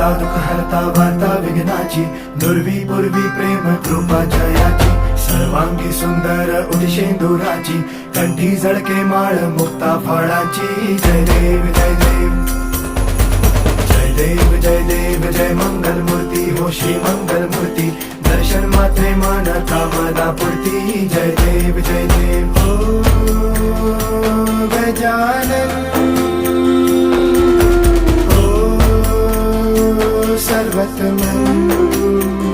हरता दुःख हरता वार्ता विघ्नाची, दुर्वी पूर्वी प्रेम कृपा जयाची, सर्वांगी सुंदर उदिशेंदुराची, कंठी झळके माळ मुक्ता फळाची. जय देव जय देव जय देव जय देव जय मंगल मूर्ती हो श्री मंगल मूर्ती, दर्शन मात्रे मन कामना पूर्ती. जय देव जय देव ओ गजानन ओ सर्वतमन.